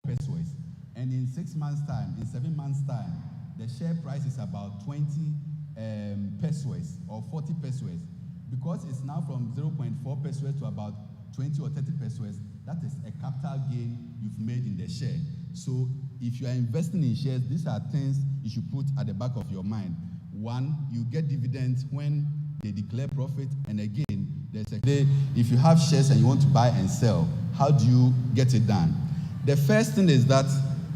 pesos. And in 6 months' time, in 7 months' time, the share price is about 20 pesos or 40 pesos. Because it's now from 0.4 pesos to about 20 or 30 pesos, that is a capital gain you've made in the share. So if you are investing in shares, these are things you should put at the back of your mind. One, you get dividends when they declare profit, and again, there's a day, if you have shares and you want to buy and sell, how do you get it done? The first thing is that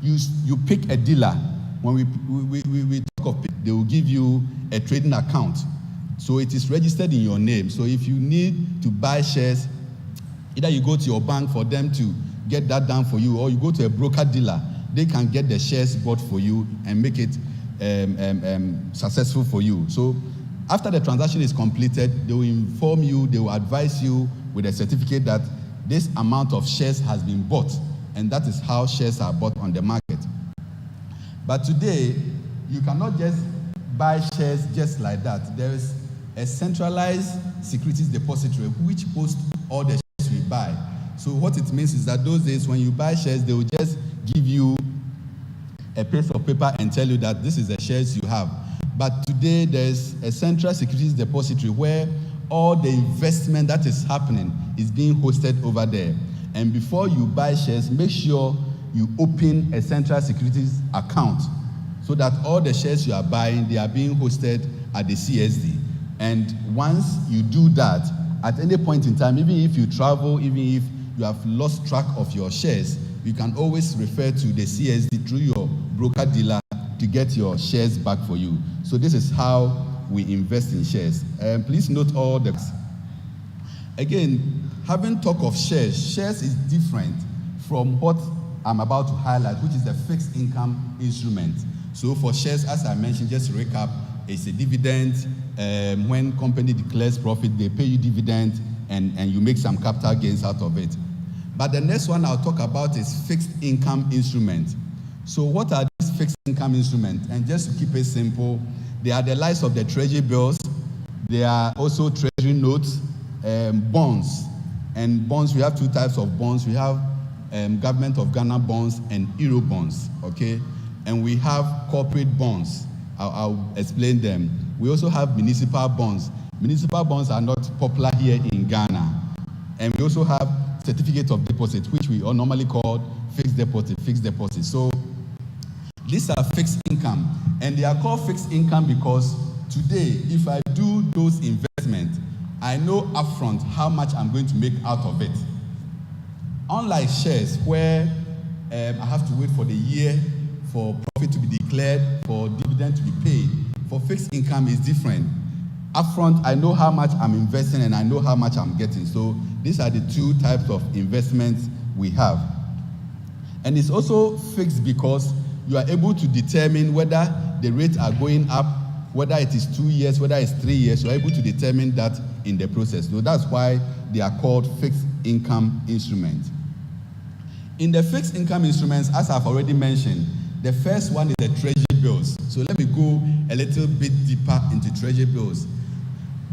you pick a dealer. When we talk of people, they will give you a trading account. So it is registered in your name. So if you need to buy shares, either you go to your bank for them to get that done for you, or you go to a broker dealer, they can get the shares bought for you and make it successful for you. So after the transaction is completed, they will inform you, they will advise you with a certificate that this amount of shares has been bought, and that is how shares are bought on the market. But today, you cannot just buy shares just like that. There is a centralized securities depository which hosts all the shares we buy. So what it means is that those days when you buy shares, they will just give you a piece of paper and tell you that this is the shares you have. But today, there's a central securities depository where all the investment that is happening is being hosted over there. And before you buy shares, make sure you open a central securities account so that all the shares you are buying, they are being hosted at the CSD. And once you do that, at any point in time, even if you travel, even if you have lost track of your shares, you can always refer to the CSD through your broker dealer to get your shares back for you. So this is how we invest in shares. Please note all the... Again, having talk of shares is different from what I'm about to highlight, which is the fixed income instrument. So for shares, as I mentioned, just to recap, it's a dividend. When company declares profit, they pay you dividend, and you make some capital gains out of it. But the next one I'll talk about is fixed income instrument. So what are these fixed income instruments? And just to keep it simple, they are the likes of the treasury bills. They are also treasury notes, bonds. And bonds, we have two types of bonds. We have Government of Ghana bonds and Euro bonds, okay? And we have corporate bonds. I'll explain them. We also have municipal bonds. Municipal bonds are not popular here in Ghana. And we also have certificate of deposit, which we all normally call fixed deposit. So these are fixed income. And they are called fixed income because today, if I do those investments, I know upfront how much I'm going to make out of it. Unlike shares, where I have to wait for the year for profit to be declared, for dividend to be paid, for fixed income is different. Upfront, I know how much I'm investing and I know how much I'm getting. So these are the two types of investments we have. And it's also fixed because you are able to determine whether the rates are going up, whether it is 2 years, whether it's 3 years. You are able to determine that in the process. So that's why they are called fixed income instruments. In the fixed income instruments, as I've already mentioned, the first one is the treasury bills. So let me go a little bit deeper into treasury bills.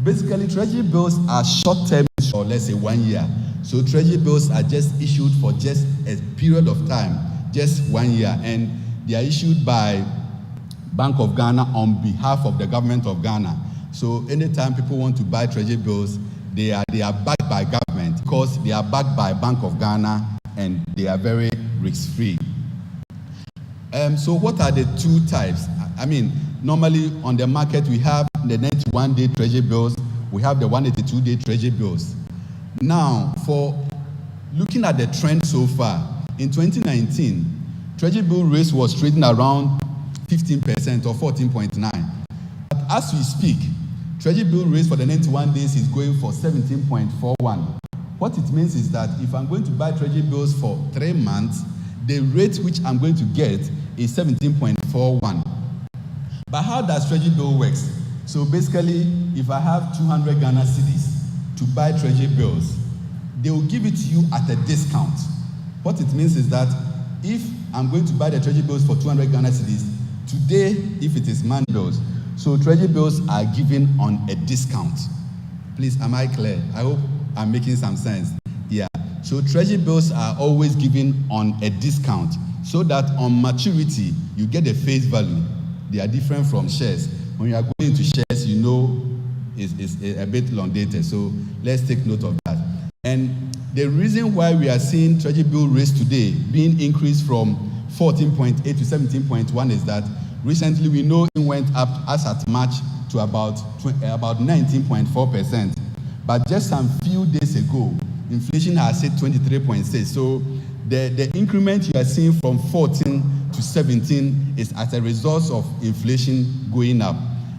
Basically, treasury bills are short-term, or let's say 1 year. So treasury bills are just issued for just a period of time, just 1 year, and they are issued by Bank of Ghana on behalf of the government of Ghana. So anytime people want to buy treasury bills, they are backed by government because they are backed by Bank of Ghana and they are very risk-free. So what are the two types? I mean, normally on the market we have the 91-day treasury bills, we have the 182-day treasury bills. Now, for looking at the trend so far, in 2019, treasury bill rates was trading around 15% or 14.9. But as we speak, treasury bill rates for the 91 days is going for 17.41. What it means is that if I'm going to buy treasury bills for 3 months, the rate which I'm going to get is 17.41. But how does treasury bill works? So basically, if I have 200 Ghana cedis to buy treasury bills, they will give it to you at a discount. What it means is that if I'm going to buy the treasury bills for 200 Ghana cedis, today, if it is man bills, so treasury bills are given on a discount. Please, am I clear? I hope I'm making some sense. Yeah. So treasury bills are always given on a discount so that on maturity, you get the face value. They are different from shares. When you are going into shares, you know it's a bit long dated. So let's take note of that. And the reason why we are seeing treasury bill rates today being increased from 14.8 to 17.1 is that recently we know it went up as at March to about 19.4%. But just some few days ago, inflation has hit 23.6. So the increment you are seeing from 14 to 17 is as a result of inflation going up.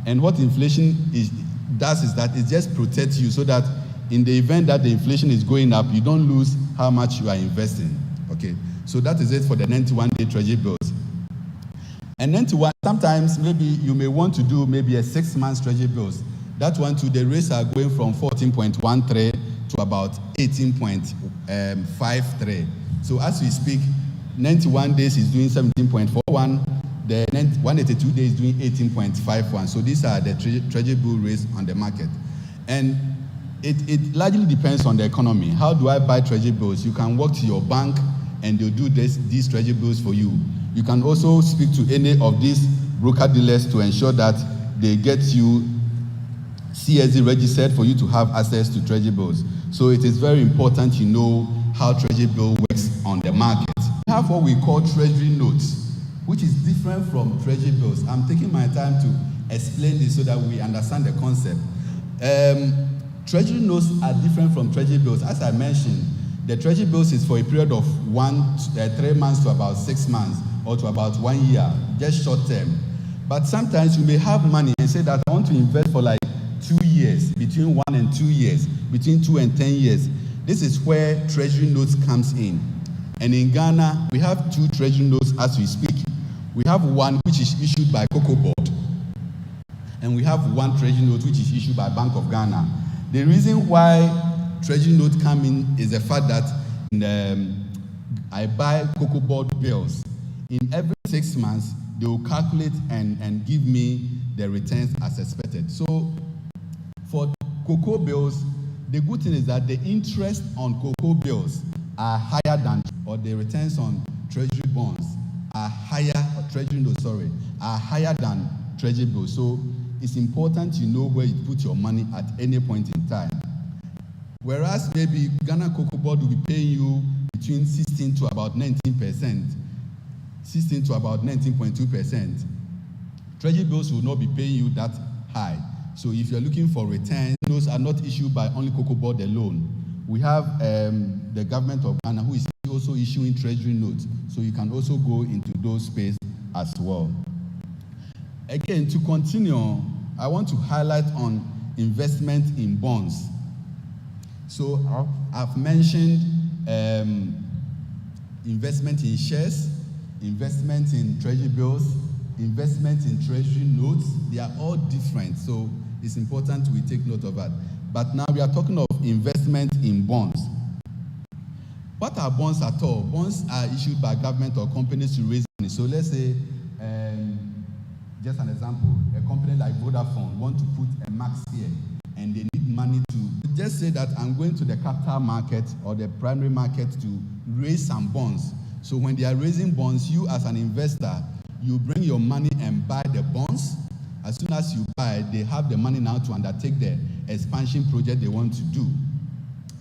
And what inflation does is that it just protects you so that in the event that the inflation is going up, you don't lose how much you are investing. Okay, so that is it for the 91-day treasury bills. And 91, sometimes maybe you may want to do maybe a 6 months treasury bills. That one too, the rates are going from 14.13 to about 18.53. So as we speak, 91 days is doing 17.41. The 182 days is doing 18.51. So these are the treasury bill rates on the market. And it largely depends on the economy. How do I buy treasury bills? You can walk to your bank and they'll do these treasury bills for you. You can also speak to any of these broker dealers to ensure that they get you CSD registered for you to have access to treasury bills. So it is very important you know how treasury bill works on the market. We have what we call treasury notes, which is different from treasury bills. I'm taking my time to explain this so that we understand the concept. Treasury notes are different from treasury bills. As I mentioned, the treasury bills is for a period of 3 months to about 6 months or to about 1 year, just short term. But sometimes you may have money and say that I want to invest for like 2 years, between 1 and 2 years, between 2 and 10 years. This is where treasury notes comes in. And in Ghana, we have 2 treasury notes as we speak. We have one which is issued by Cocoa Board, and we have one treasury note which is issued by Bank of Ghana. The reason why treasury notes come in is the fact that I buy Cocoa Board bills. In every 6 months, they will calculate and give me the returns as expected. So for cocoa bills, the good thing is that the interest on cocoa bills are higher than, or the returns on treasury bonds are higher, or treasury notes, are higher than treasury bills. So it's important you know where you put your money at any point in time. Whereas maybe Ghana Cocoa Board will be paying you between 16 to about 19%, 16 to about 19.2%. Treasury bills will not be paying you that high. So if you're looking for returns, those are not issued by only Cocoa Board alone. We have the government of Ghana who is also issuing treasury notes. So you can also go into those space as well. Again, to continue, I want to highlight on investment in bonds. So I've mentioned investment in shares, investment in treasury bills, investment in treasury notes. They are all different, so it's important we take note of that. But now we are talking of investment in bonds. What are bonds at all? Bonds are issued by government or companies to raise money. So let's say, just an example, a company like Vodafone want to put a max here and they need money to just say that I'm going to the capital market or the primary market to raise some bonds. So when they are raising bonds, you as an investor, you bring your money and buy the bonds. As soon as you buy, they have the money now to undertake the expansion project they want to do.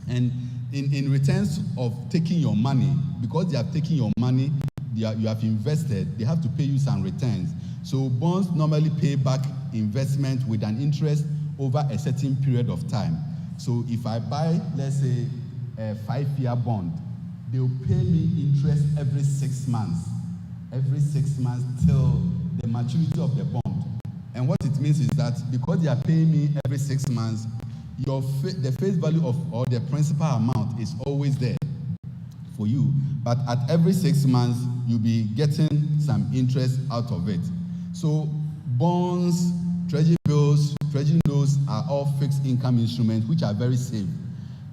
And in returns of taking your money, because they have taken your money, you have invested, they have to pay you some returns. So bonds normally pay back investment with an interest over a certain period of time. So if I buy, let's say, a 5-year bond, they will pay me interest every 6 months. Every 6 months till the maturity of the bond. And what it means is that because they are paying me every 6 months, the face value of or the principal amount is always there for you. But at every 6 months, you'll be getting some interest out of it. So bonds, treasury bills, treasury notes are all fixed income instruments which are very safe.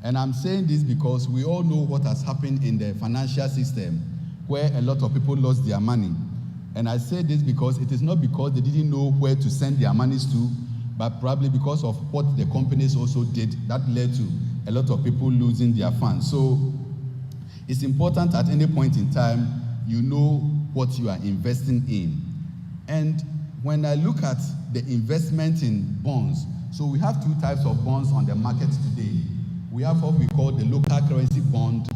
And I'm saying this because we all know what has happened in the financial system where a lot of people lost their money. And I say this because it is not because they didn't know where to send their monies to, but probably because of what the companies also did that led to a lot of people losing their funds. So it's important at any point in time, you know what you are investing in. And when I look at the investment in bonds, so we have 2 types of bonds on the market today. We have what we call the local currency bond,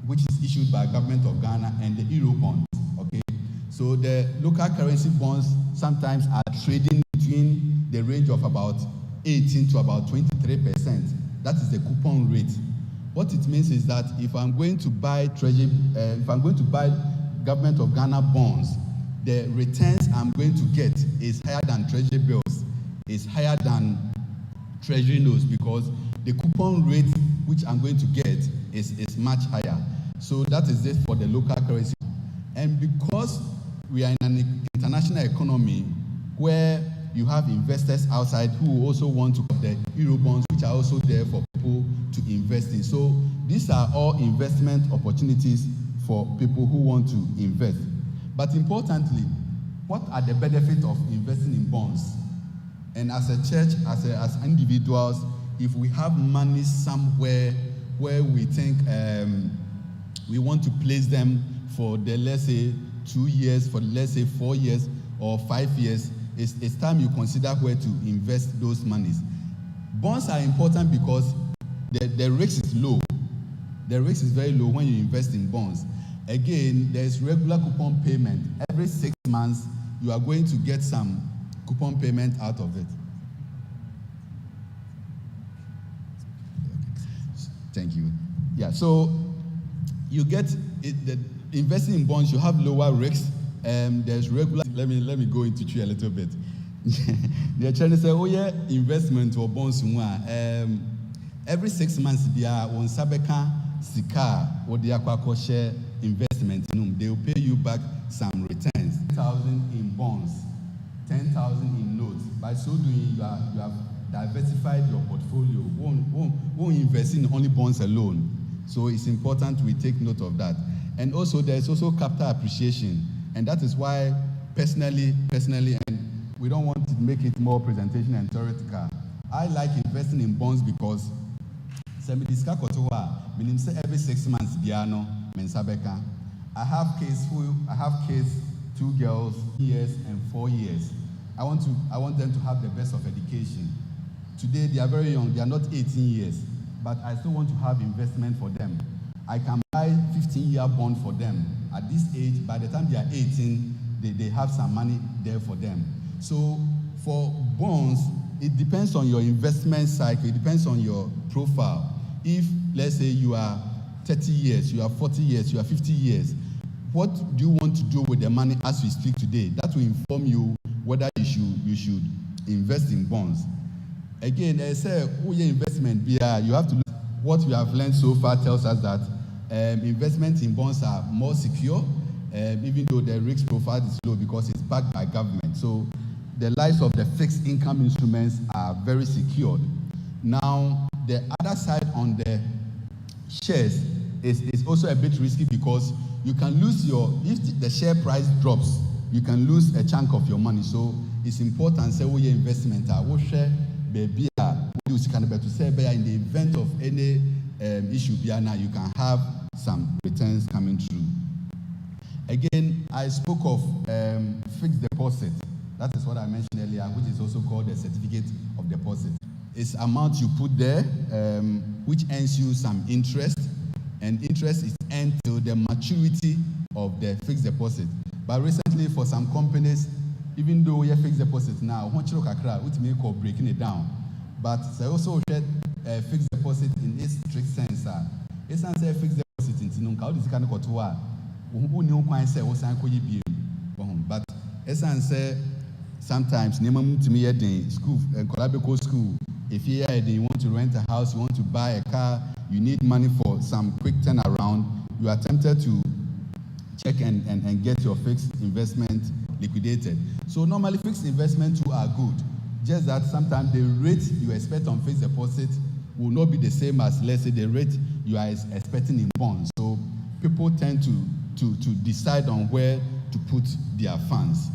which is issued by government of Ghana, and the Euro bond. Okay, so the local currency bonds sometimes are trading between the range of about 18 to about 23%. That is the coupon rate. What it means is that if I'm going to buy government of Ghana bonds the returns I'm going to get is higher than treasury bills, is higher than treasury notes, because the coupon rate which I'm going to get is much higher. So that is it for the local currency. And because we are in an international economy where you have investors outside who also want to get the Eurobonds, which are also there for people to invest in. So these are all investment opportunities for people who want to invest. But importantly, what are the benefits of investing in bonds? And as a church, as individuals, if we have money somewhere where we think we want to place them for the, let's say, 2 years, for let's say 4 years or 5 years, it's time you consider where to invest those monies. Bonds are important because the risk is low. The risk is very low when you invest in bonds. Again, there's regular coupon payment. Every 6 months, you are going to get some coupon payment out of it. Thank you. Yeah, so you get it, investing in bonds, you have lower risks. There's regular. Let me go into it a little bit. They're trying to say, oh yeah, investment or bonds. Every 6 months, they are on Sabeka Sika or the Aqua share investment. They will pay you back some returns. 10,000 in bonds, 10,000 in notes. By so doing, you have diversified your portfolio. Won't invest in only bonds alone. So it's important we take note of that. And also, there's also capital appreciation. And that is why, personally, and we don't want to make it more presentation and theoretical, I like investing in bonds because every 6 months, I have kids, 2 girls, years and 4 years. I want them to have the best of education. Today, they are very young, they are not 18 years, but I still want to have investment for them. I can buy 15-year bond for them. At this age, by the time they are 18, they have some money there for them. So for bonds, it depends on your investment cycle, it depends on your profile. If, let's say, you are 30 years, you are 40 years, you are 50 years, what do you want to do with the money as we speak today? That will inform you whether you should invest in bonds. Again, I say, investment, you have to look. What we have learned so far tells us that investment in bonds are more secure, even though the risk profile is low because it's backed by government. So the lives of the fixed income instruments are very secured. Now, the other side on the shares is also a bit risky because you can lose if the share price drops, you can lose a chunk of your money. So it's important, say, your investment, share, baby, to say, in the event of any issue, you can have some returns coming through. Again, I spoke of fixed deposit. That is what I mentioned earlier, which is also called a certificate of deposit. It's amount you put there, which earns you some interest, and interest is earned till the maturity of the fixed deposit. But recently, for some companies, even though we have fixed deposit now, which may call breaking it down. But I also get fixed deposit in its strict sense. It's not a fixed deposit in Tinunka. This kind of kotua. Who knew quite say was but essence sometimes to me at the school and Colabeko school. If you want to rent a house, you want to buy a car, you need money for some quick turnaround, you are tempted to check and get your fixed investment liquidated. So normally fixed investment too are good. Just that sometimes the rate you expect on fixed deposit will not be the same as, let's say, the rate you are expecting in bonds. So people tend to decide on where to put their funds.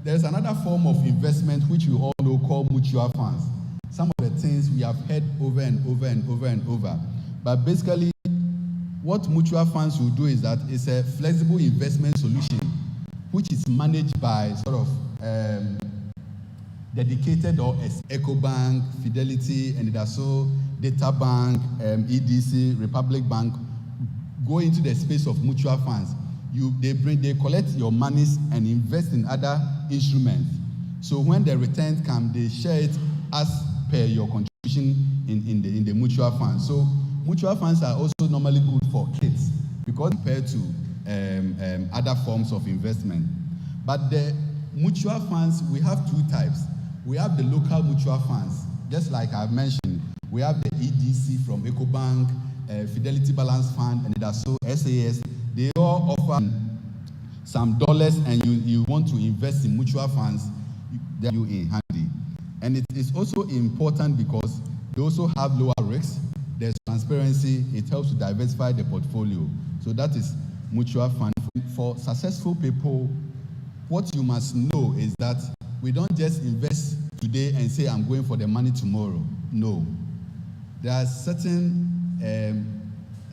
There's another form of investment which we all know called mutual funds. Some of the things we have heard over and over and over and over. But basically, what mutual funds will do is that it's a flexible investment solution which is managed by sort of dedicated or as EcoBank, Fidelity, and also Data Bank, EDC, Republic Bank, go into the space of mutual funds. They collect your monies and invest in other instruments. So when the returns come, they share it as per your contribution in the mutual fund. So mutual funds are also normally good for kids because compared to other forms of investment. But the mutual funds, we have two types. We have the local mutual funds, just like I've mentioned. We have the EDC from EcoBank, Fidelity Balance Fund, and also SAS. They all offer some dollars, and you want to invest in mutual funds, they're you in handy. And it is also important because they also have lower risks. There's transparency. It helps to diversify the portfolio. So that is mutual fund. For successful people, what you must know is that we don't just invest today and say, I'm going for the money tomorrow. No. There are certain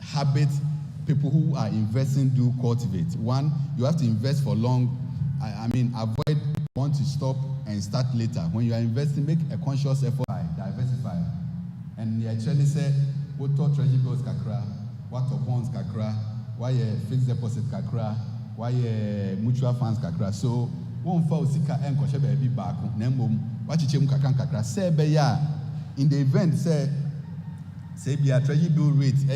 habits people who are investing do cultivate. One, you have to invest for long. Avoid want to stop and start later. When you are investing, make a conscious effort, diversify. And the actually say, what treasury bills kakra, what bonds kakra, why fixed deposit kakra, why mutual funds kakra. So one for sika and koshe be back. Nemo, what you kakan kakra. Say be ya in the event say be a treasury bill rate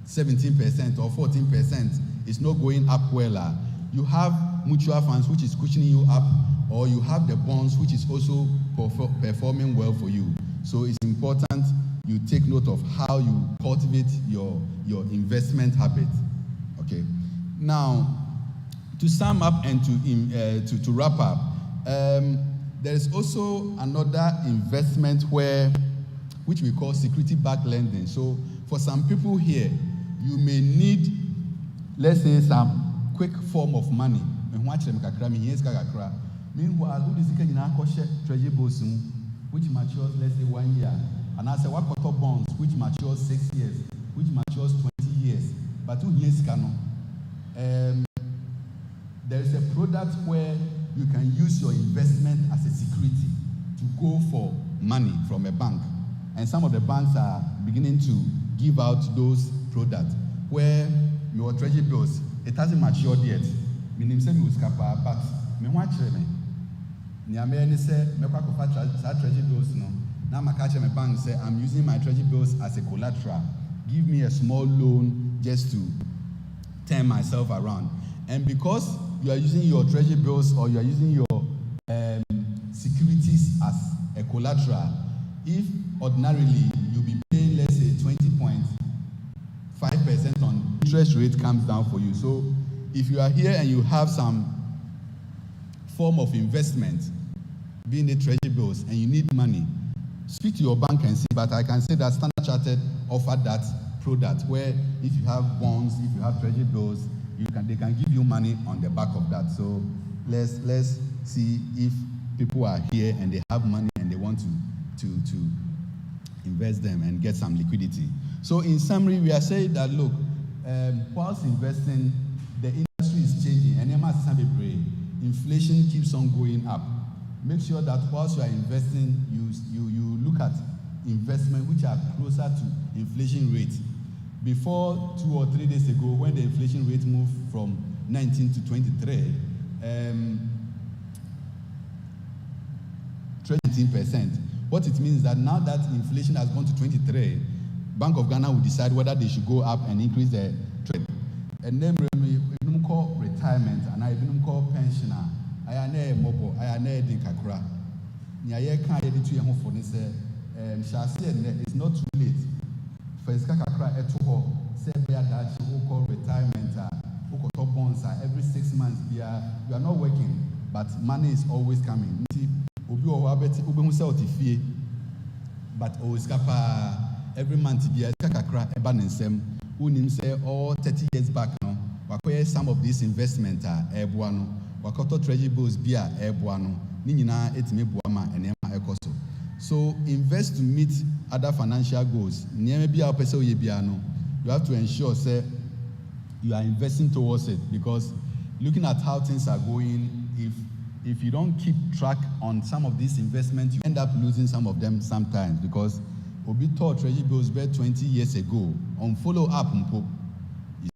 17% or 14% is not going up well. You have mutual funds which is cushioning you up, or you have the bonds which is also performing well for you. So it's important you take note of how you cultivate your investment habit. Okay. Now, to sum up and to wrap up, there is also another investment which we call security-backed lending. So for some people here, you may need, let's say, some quick form of money. Meanwhile, who is the treasury bills which matures, let's say, 1 year, and I say what bonds which matures 6 years, which matures 20 years. But who years can there is a product where you can use your investment as a security to go for money from a bank, and some of the banks are beginning to give out those products where your treasury bills, it hasn't matured yet. Meaning say me uskapa, but me want me. Niameni say me kwa kofa treasury bills no. Now my catch my bank say I'm using my treasury bills as a collateral. Give me a small loan just to turn myself around. And because you are using your treasury bills or you are using your securities as a collateral, if ordinarily you'll be paying, let's say, 20.5% on interest rate comes down for you. So if you are here and you have some form of investment, being the treasury bills, and you need money, speak to your bank and see. But I can say that Standard Chartered offered that product where if you have bonds, if you have treasury bills, they can give you money on the back of that. So let's see if people are here and they have money and they want to invest them and get some liquidity. So in summary, we are saying that look, whilst investing, the industry is changing, and inflation keeps on going up. Make sure that whilst you are investing, you look at investment which are closer to inflation rate. Before 2 or 3 days ago, when the inflation rate moved from 19 to 23, 19%. What it means is that now that inflation has gone to 23, Bank of Ghana will decide whether they should go up and increase the trade. And then we call retirement, and I call pensioner. I am a mobile, I am a dinkakra. Niaye can't edit to your home for this. It's not too late. For Skakakra eto say that you call retirement, top bonds every 6 months. You are not working, but money is always coming. But every month all 30 years back now, some of these investments are airborne. Wakoto treasury bills be airborne. So invest to meet other financial goals. You have to ensure you are investing towards it, because looking at how things are going, if you don't keep track on some of these investments, you end up losing some of them sometimes, because Obi taught treasury bills back 20 years ago on follow-up. You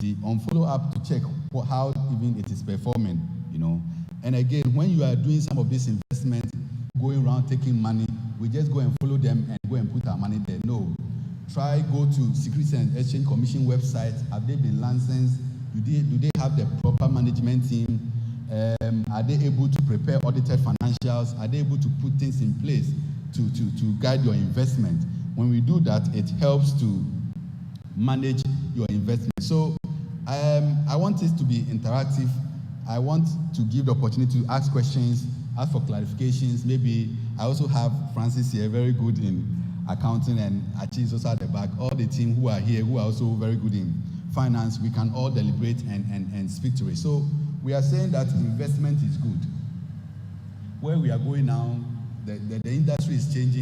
see, on follow-up to check how even it is performing, And again, when you are doing some of these investments, going around taking money, we just go and follow them and go and put our money there. No. Go to Securities and Exchange Commission website. Have they been licensed? Do they have the proper management team? Are they able to prepare audited financials? Are they able to put things in place to guide your investment? When we do that, it helps to manage your investment. So I want it to be interactive. I want to give the opportunity to ask questions, ask for clarifications. Maybe I also have Francis here, very good in accounting, and Achi is also at the back. All the team who are here, who are also very good in finance, we can all deliberate and speak to it. So we are saying that investment is good. Where we are going now, the industry is changing,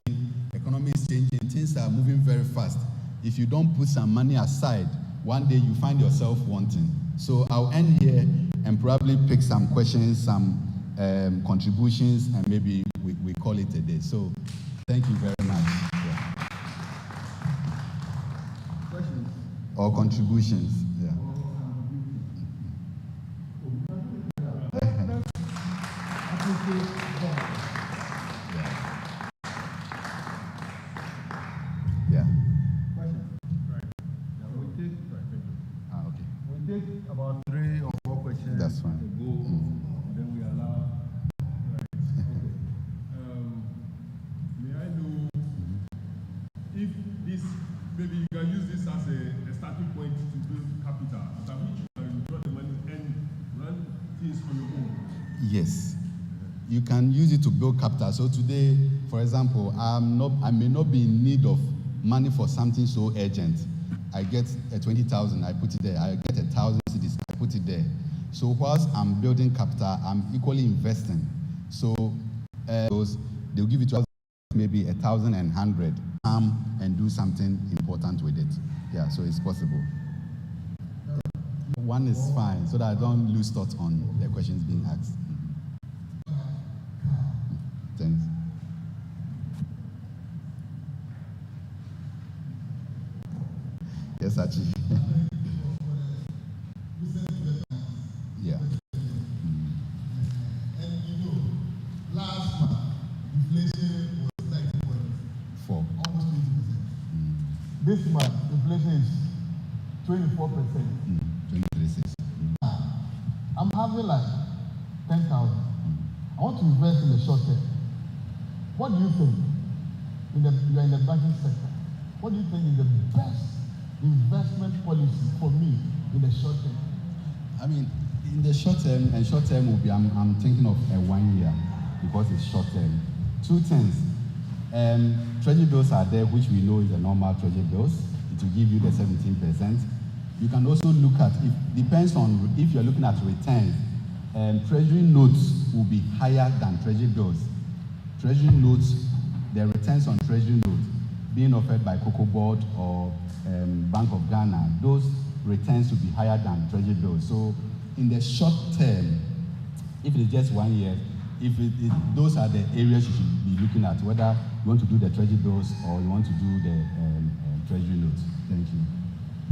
economy is changing, things are moving very fast. If you don't put some money aside, one day you find yourself wanting. So I'll end here and probably pick some questions, some contributions, and maybe we call it a day. So thank you very much. Yeah. Questions? Or contributions, yeah. Yeah. Question? Right. Yeah, we take about 3 or 4 questions. That's fine. To go, then we allow. Right. Okay. May I know if this, maybe you can use this as a starting point to build capital, at which you can draw the money and run things on your own? Yes. You can use it to build capital. So today, for example, I may not be in need of money for something so urgent. I get a 20,000, I put it there. I get 1,000 cedis, I put it there. So whilst I'm building capital, I'm equally investing. So they'll give you 12, maybe 1,100, and do something important with it. Yeah, so it's possible. One is fine, so that I don't lose thought on the questions being asked. Thanks. Yes, actually. Yeah. And you know, last month, inflation was 30.4, almost 20%. This month, inflation is 24%. 23.6. I'm having like 10,000. I want to invest in the short term. What do you think? You are in the banking sector. What do you think is the best investment policy for me in the short term? I mean, in the short term, and short term will be, I'm thinking of a 1 year because it's short term. 2 things. Treasury bills are there, which we know is the normal treasury bills. It will give you the 17%. You can also look at, it depends on if you're looking at returns. Treasury notes will be higher than treasury bills. Treasury notes, the returns on treasury notes being offered by Cocoa Board or Bank of Ghana, those returns will be higher than treasury bills. So in the short term, if it's just 1 year, those are the areas you should be looking at, whether you want to do the treasury bills or you want to do the treasury notes. Thank you.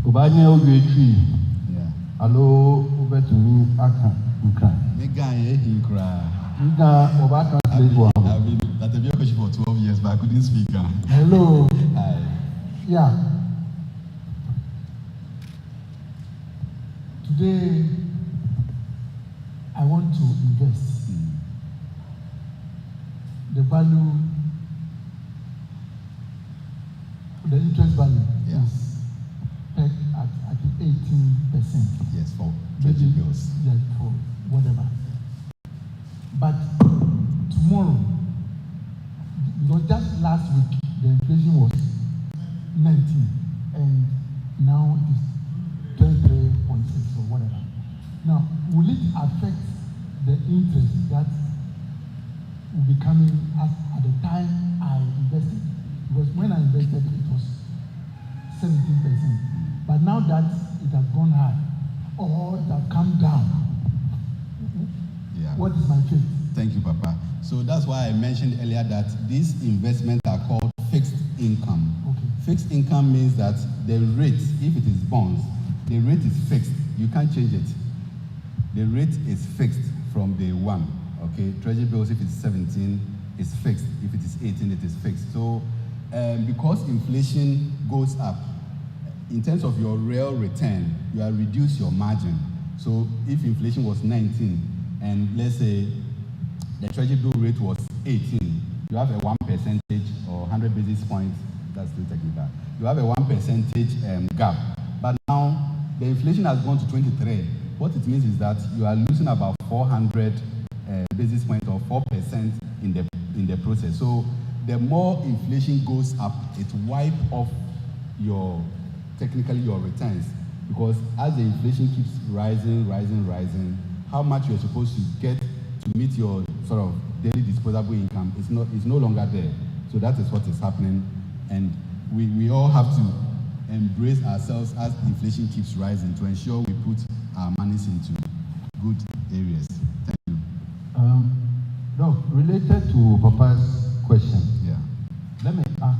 Yeah. Hello, over to me. I've been at the Biokoshi for 12 years, but I couldn't speak. Hello. Hi. Yeah. Today, I want to invest. The value, the interest value is pegged at 18%. Yes, for treasury bills. Yeah, for whatever. But tomorrow, because just last week, the inflation was 19, and now it is 23.6 or whatever. Now, will it affect the interest that will be coming at the time I invested? Because when I invested, it was 17%. But now that it has gone high, or it has come down, what is my faith? Thank you, Papa. So that's why I mentioned earlier that these investments are called fixed income. Okay. Fixed income means that the rate, if it is bonds, the rate is fixed. You can't change it. The rate is fixed from day one. Okay, treasury bills, if it's 17, it's fixed. If it is 18, it is fixed. So because inflation goes up, in terms of your real return, you have reduced your margin. So if inflation was 19, and let's say the treasury bill rate was 18, you have a 1% or 100 basis points, that's still technical. You have a 1% gap. But now the inflation has gone to 23. What it means is that you are losing about 400 basis points or 4% in the process. So the more inflation goes up, it wipes off technically your returns, because as the inflation keeps rising, how much you're supposed to get to meet your sort of daily disposable income is no longer there. So that is what is happening, and we all have to embrace ourselves as inflation keeps rising to ensure we put our monies into good areas. Thank you. Doc, related to Papa's question, Yeah. let me ask,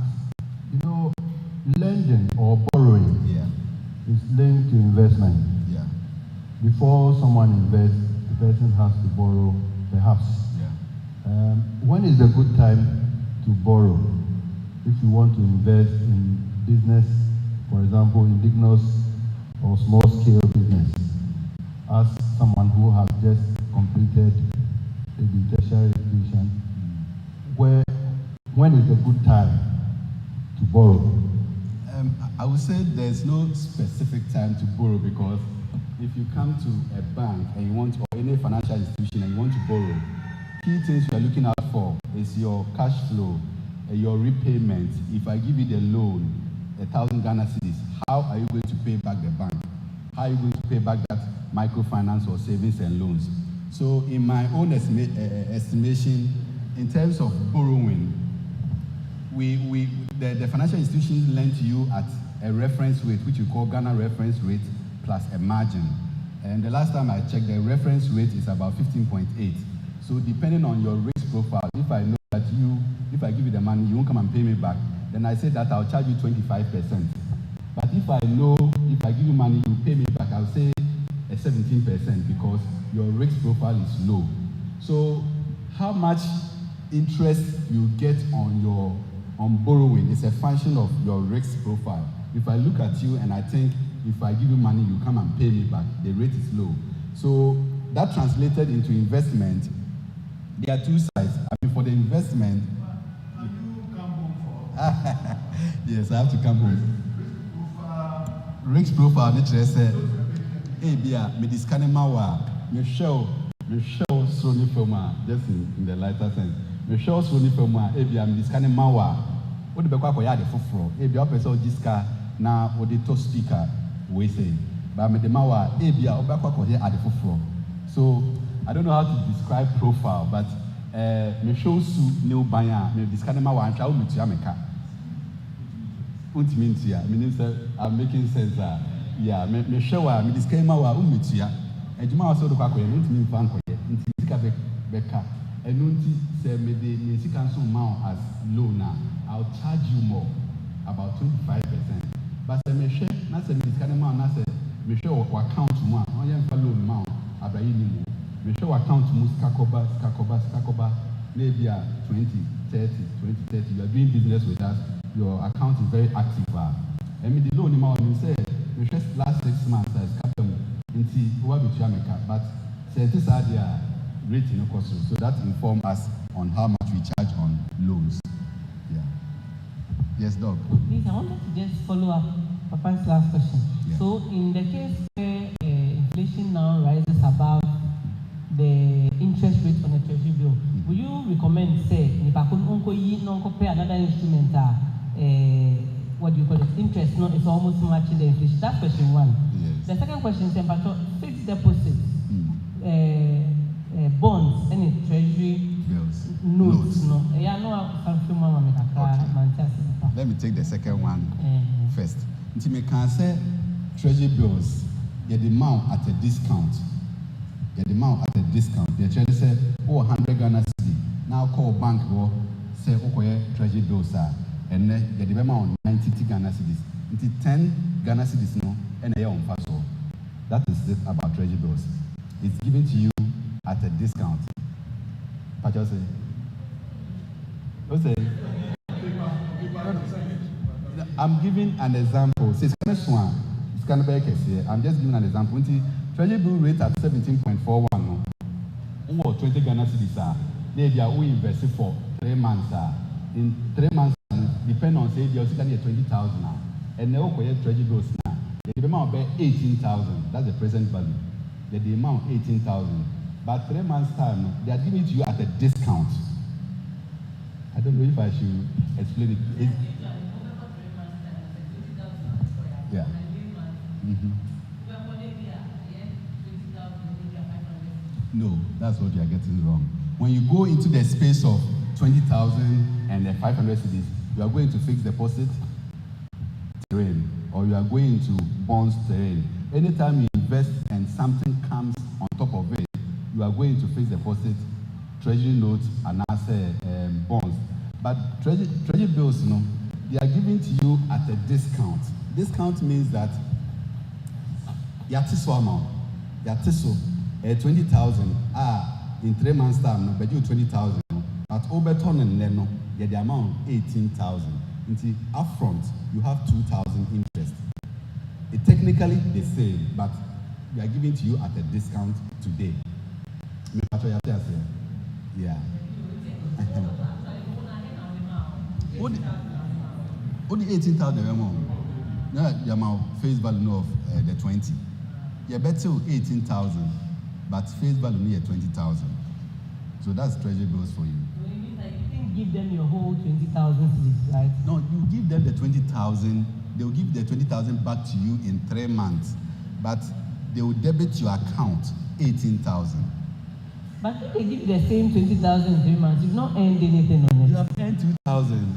lending or borrowing is linked to investment. Yeah. Before someone invests, the person has to borrow perhaps. Yeah. When is a good time to borrow if you want to invest in business, for example, indigenous or small-scale business, as someone who has just completed a tertiary education, when is a good time to borrow? I would say there's no specific time to borrow, because if you come to a bank and you want, or any financial institution and you want to borrow, key things you are looking out for is your cash flow, your repayment. If I give you the loan, 1,000 Ghana cedis, how are you going to pay back the bank? How are you going to pay back that microfinance or savings and loans? So in my own estimation, in terms of borrowing, the financial institutions lend to you at a reference rate, which we call Ghana reference rate plus a margin. And the last time I checked, the reference rate is about 15.8. So depending on your risk profile, if I know that if I give you the money, you won't come and pay me back, then I say that I'll charge you 25%. But if I know if I give you money, you pay me back, I'll say a 17% because your risk profile is low. So how much interest you get on borrowing is a function of your risk profile. If I look at you and I think if I give you money, you come and pay me back, the rate is low. So that translated into investment, there are two sides. I mean, for the investment, Can you come home for? yes, I have to come home. Risk profile, just say, hey, Bia, me discount my me show Sony Firma, just in the lighter sense. Me show Sony Firma, hey, Bia, me discount my what the back of the for? Hey, Bia, person disca now what the top speaker we say. But me the mawa, hey, Bia, back of here at the for. So I don't know how to describe profile, but me show su new banya, me discount my and try to America. Meaning I'm making sense. Yeah, me show me discount my umitia. And you might also look at me fan for you. Intika beka. And nunti say me the cancel amount as low now. I'll charge you more, about 25%. But say me share, not say me discount amount, not say me show what account more. I am follow amount. Abayini. Me show account mu skakoba. Maybe 20, 30. You are doing business with us. Your account is very active. I mean, the loan amount you said, the last 6 months has kept them into what we but this are their rate in the cost. So that informs us on how much we charge on loans. Yeah. Yes, Doc. Please, I wanted to just follow up Papa's last question. Yeah. So, in the case where inflation now rises above the interest rate on the treasury bill, will you recommend, say, if I could pay another instrument, what do you call it? Interest, no, it's almost matching the inflation. That's question one. Yes. The second question is about fixed deposits, bonds, any treasury Bills. notes. No, yeah, no, Let me take the second one first. Until me can say treasury bills, get the amount at a discount. Get the amount at a discount. The treasury said, 100 Ghana cedi. Now call bank or say, okay, treasury bills are. And then get the amount 90 Ghana cedis. Until 10 Ghana cedis no, and a on pass. That is it about treasury bills. It's given to you at a discount. Pacho say. I'm giving an example. Say, I'm just giving an example. Treasury bill rate at 17.41. No? 20 Ghana cedis. Maybe I will invest for 3 months. In 3 months, depend on say you're going to get 20,000 now. And now for treasury bills now, the amount be 18,000. That's the present value. The amount 18,000. But 3 months time, they are giving it to you at a discount. I don't know if I should explain it. Yeah. Mm-hmm. No, that's what you are getting wrong. When you go into the space of 20,000 and 500 cedis, you are going to fixed deposit terrain, or you are going to bonds terrain. Anytime you invest and something comes on top of it, you are going to fixed deposit, treasury notes, and bonds. But treasury bills, you know, they are given to you at a discount. Discount means that yatiso amount, yatiso 20,000. In 3 months' time, no, but you 20,000. At Overton and Leno, get the amount 18,000. Until upfront, you have 2,000 interest. It technically the same, but we are giving to you at a discount today. Yeah. What the 18,000? No, the amount face value of the 20. You bet you 18,000, but face value near 20,000. So that's treasury bills for you. So it means that you didn't give them your whole 20,000, right? No, you give them the 20,000. They will give the 20,000 back to you in 3 months, but they will debit your account 18,000. But if they give you the same 20,000 in 3 months, you've not earned anything on it. You have earned 2,000.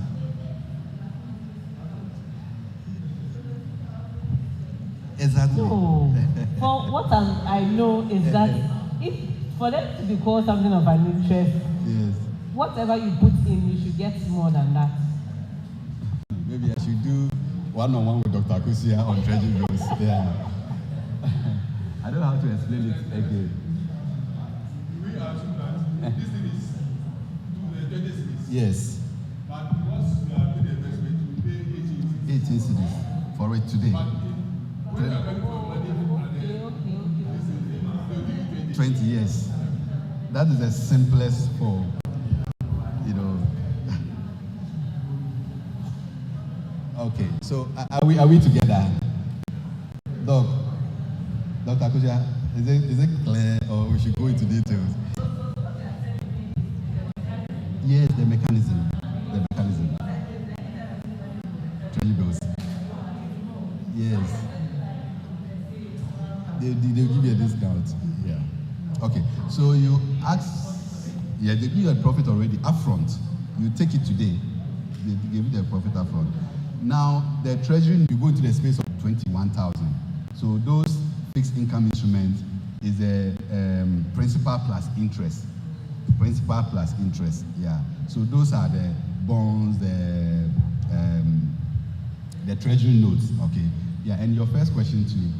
Exactly. No. For what I know is that if for them to be called something of an interest, yes, whatever you put in, you should get more than that. Maybe I should do one-on-one with Dr. Akusia on treasury bills. Yeah. I don't know how to explain it again. We assume that this thing is to the 20 cities. Yes. But once we are doing the investment, we pay 18 cities. 18 cities for it today. But when we are going for money, and 20 years. That is the simplest for, you know. Okay, so are we together? Dr. Akusia, is it clear, or we should go into details? Yes, the mechanism. Treasury bills. Yes. They'll give you a discount. Yeah. Okay. So you ask, they give you a profit already upfront. You take it today. They give you the profit upfront. Now the treasury, you go into the space of 21,000. So those fixed income instruments is a principal plus interest. Principal plus interest. Yeah. So those are the bonds, the treasury notes. Okay. Yeah. And your first question to me.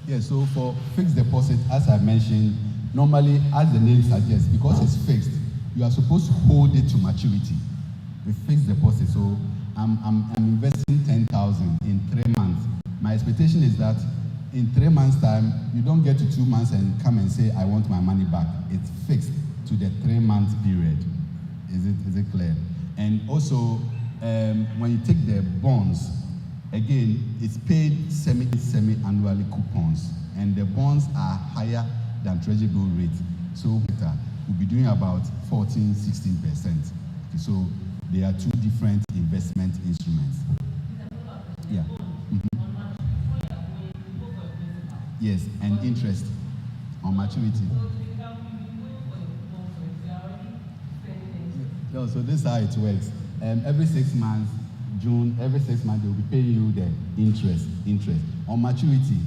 Yeah, so for fixed deposit, as I mentioned, normally, as the name suggests, because it's fixed, you are supposed to hold it to maturity with fixed deposit. So I'm investing 10,000 in 3 months. My expectation is that in 3 months' time, you don't get to 2 months and come and say, I want my money back. It's fixed to the 3-month period. Is it clear? And also, when you take the bonds, again, it's paid semi-annually coupons, and the bonds are higher than treasury bill rate. So we'll be doing about 14-16%. Okay, so there are two different investment instruments. Yeah. Mm-hmm. Yes, and interest on maturity. No, so this is how it works. Every 6 months, every 6 months, they will be paying you the interest. On maturity,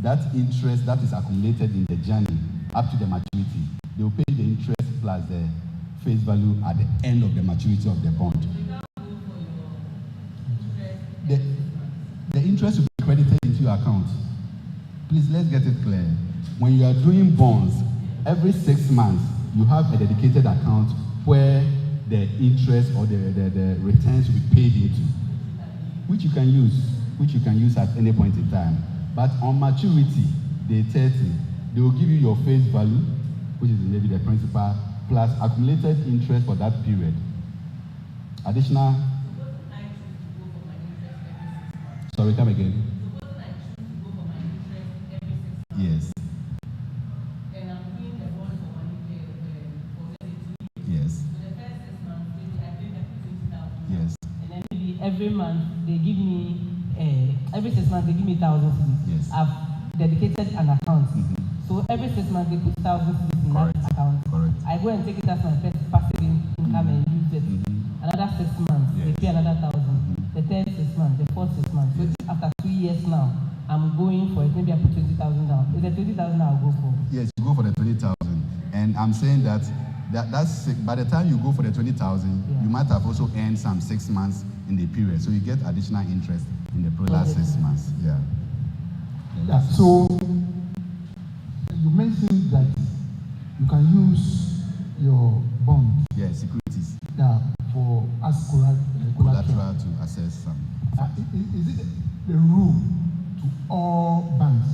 that interest that is accumulated in the journey up to the maturity, they will pay the interest plus the face value at the end of the maturity of the bond. The interest will be credited into your account. Please, let's get it clear. When you are doing bonds, every 6 months, you have a dedicated account where the interest or the returns will be paid into, which you can use at any point in time. But on maturity, day 30, they will give you your face value, which is maybe the principal, plus accumulated interest for that period. Additional. Sorry, come again. Yes. And I'm doing the one for 1 year for 32 years. Yes. So the first 6 months, maybe I pay them 20,000. Yes. And then maybe every month they give me, every 6 months they give me 1,000 cedis. Yes. I've dedicated an account. Mm-hmm. So every 6 months they put 1,000 cedis in Correct. that account. Correct. I go and take it as my first passive income and use it. Mm-hmm. Another 6 months, Yes. they pay another 1,000. The third 6 months, the fourth 6 months. So after 2 years now, I'm going for it. Maybe I put 20,000 down. Is it 20,000 I'll go for? Yes, you go for the 20,000. And I'm saying that's by the time you go for the 20,000, you might have also earned some 6 months in the period. So you get additional interest in the last 6 months. Yeah. Yeah, so you mentioned that you can use your bond Securities. for as collateral. Collateral to access some. Is it the rule to all banks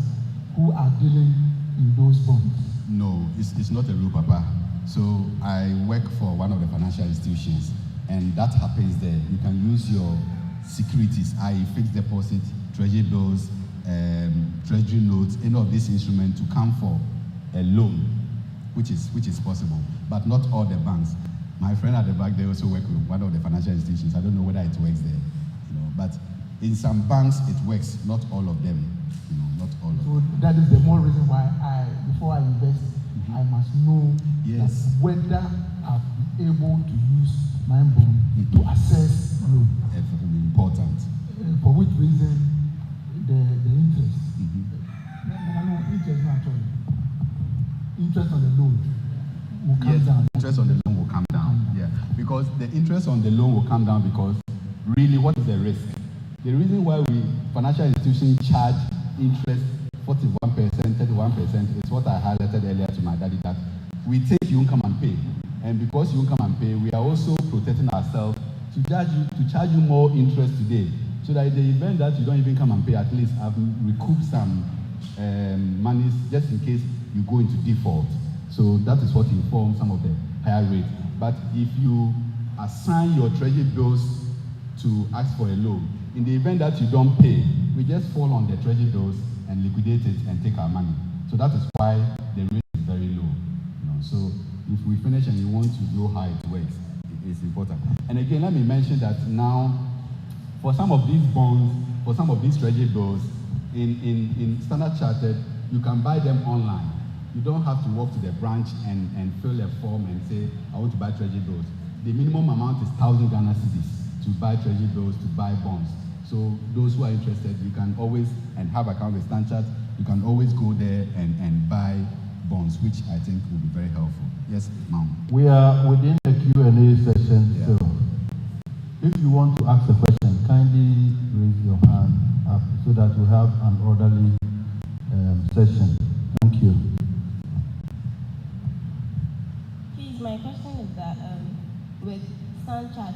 who are dealing in those bonds? No, it's not a rule, Papa. So I work for one of the financial institutions, and that happens there. You can use your securities, i.e. fixed deposit, treasury bills, treasury notes, any of these instruments to come for a loan, which is possible, but not all the banks. My friend at the back, they also work with one of the financial institutions. I don't know whether it works there, but in some banks it works, not all of them, not all of them. So that is the more reason why before I invest, I must know whether I'll be able to use my bond to access loan. Important. For which reason the interest. No, interest naturally. Interest on the loan will come down. Interest on the loan will come down. Yeah, because the interest on the loan will come down because really, what is the risk? The reason why financial institutions charge interest 41%, 31% is what I highlighted earlier to my daddy, that we take you won't come and pay. And because you won't come and pay, we are also protecting ourselves to charge you more interest today. So that in the event that you don't even come and pay, at least I've recouped some monies just in case you go into default. So that is what informs some of the higher rates. But if you assign your treasury bills to ask for a loan, in the event that you don't pay, we just fall on the treasury bills and liquidate it and take our money. So that is why the rate is very low. So if we finish and you want to know how it works, it's important. And again, let me mention that now, for some of these bonds, for some of these treasury bills, in Standard Chartered, you can buy them online. You don't have to walk to the branch and fill a form and say, I want to buy treasury bills. The minimum amount is 1,000 Ghana cedis to buy treasury bills, to buy bonds. So those who are interested, you can always, and have account with Standard Chartered, you can always go there and buy bonds, which I think will be very helpful. Yes, ma'am. We are within the Q&A session, so if you want to ask a question, kindly raise your hand up so that we have an orderly session. Thank you. Please, my question is that with Standard,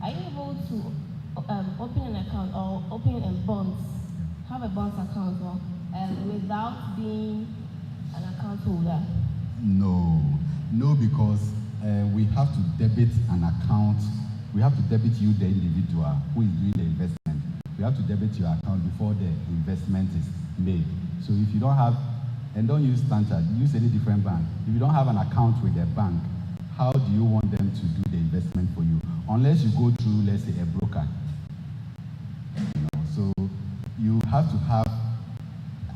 are you able to open an account or open a bonds, have a bonds account without being an account holder? No, because we have to debit an account. We have to debit you, the individual who is doing the investment. We have to debit your account before the investment is made. So if you don't have, and don't use Standard, use any different bank. If you don't have an account with a bank, how do you want them to do the investment for you? Unless you go through, let's say, a broker. So you have to have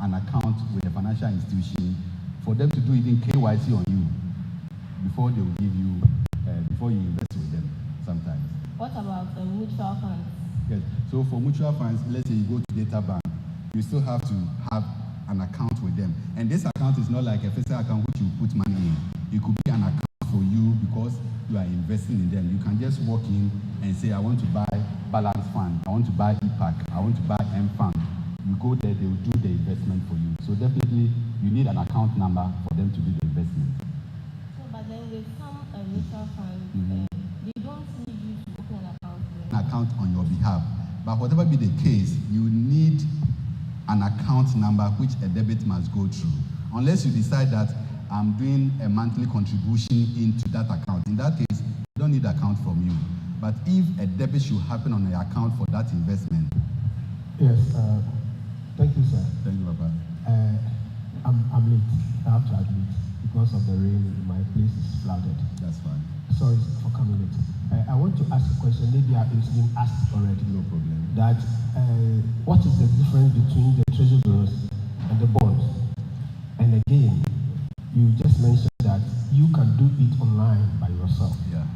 an account with a financial institution for them to do even KYC on you before they will give you, before you invest with them sometimes. What about mutual funds? Yes. So for mutual funds, let's say you go to Data Bank, you still have to have an account with them. And this account is not like a physical account which you put money in. It could be an account for you because you are investing in them. You can just walk in and say, I want to buy Balance Fund, I want to buy EPAC, I want to buy M Fund. You go there, they will do the investment for you. So definitely, you need an account number for them to do the investment. So, but then with some mutual funds, an account on your behalf. But whatever be the case, you need an account number which a debit must go through. Unless you decide that I'm doing a monthly contribution into that account. In that case, you don't need account from you. But if a debit should happen on your account for that investment. Yes, thank you, sir. Thank you, Papa. I'm late, I have to admit. Because of the rain, my place is flooded. That's fine. Sorry for coming late. I want to ask a question, maybe it's been asked already. No problem. That what is the difference between the treasury bills and the bonds? And again, you just mentioned that you can do it online by yourself. Yeah.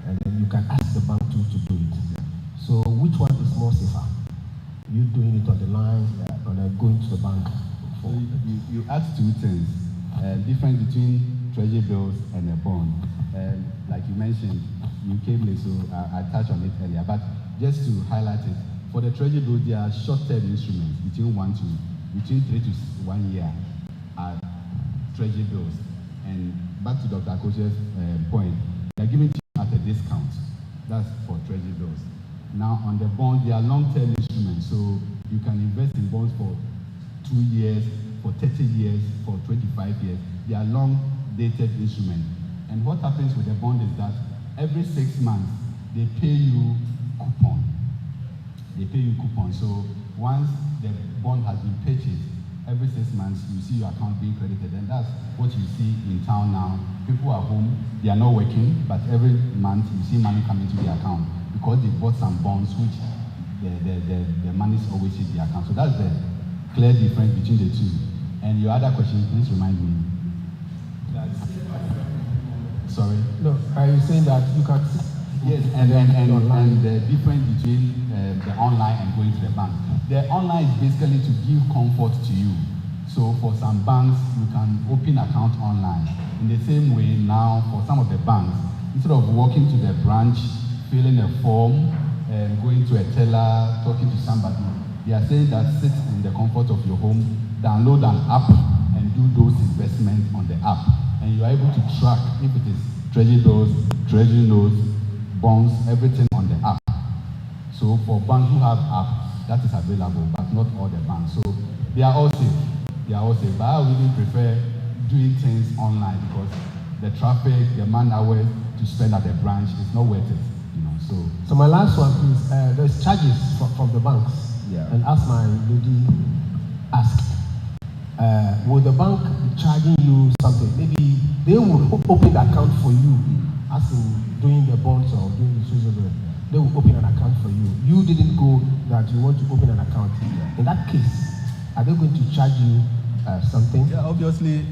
And then you can ask the bank to do it. Yeah. So which one is more safer? You doing it on the line or going to the bank? So you asked two things. Difference between treasury bills and a bond. Like you mentioned, you came late, so I touched on it earlier. But just to highlight it, for the treasury bills, there are short-term instruments between 3 to 1 year are treasury bills. And back to Dr. Akoche's point, they are given to you at a discount. That's for treasury bills. Now on the bond, they are long-term instruments, so you can invest in bonds for 2 years, for 30 years, for 25 years. They are long-dated instruments. And what happens with the bond is that every 6 months, they pay you coupon. They pay you coupon. So once the bond has been purchased, every 6 months, you see your account being credited. And that's what you see in town now. People are home, they are not working, but every month you see money coming to the account because they bought some bonds which the money is always in the account. So that's the clear difference between the two. And your other question, please remind me. Sorry? No, are you saying that you can see? Yes, and the difference between the online and going to the bank. The online is basically to give comfort to you. So for some banks, you can open account online. In the same way now, for some of the banks, instead of walking to the branch, filling a form, going to a teller, talking to somebody, they are saying that sit in the comfort of your home, download an app and do those investments on the app. And you are able to track if it is treasury bills, treasury notes, bonds, everything on the app. So for banks who have app, that is available, but not all the banks. So they are all safe. They are all safe. But I really prefer doing things online because the traffic, the man hours to spend at the branch is not worth it. So my last one is there's charges from the banks. Yeah. And as my lady asked, will the bank be charging you something? Maybe they will open the account for you, as in doing the bonds or doing the treasury. They will open an account for you. You didn't go that you want to open an account. In that case, are they going to charge you something? Yeah, obviously,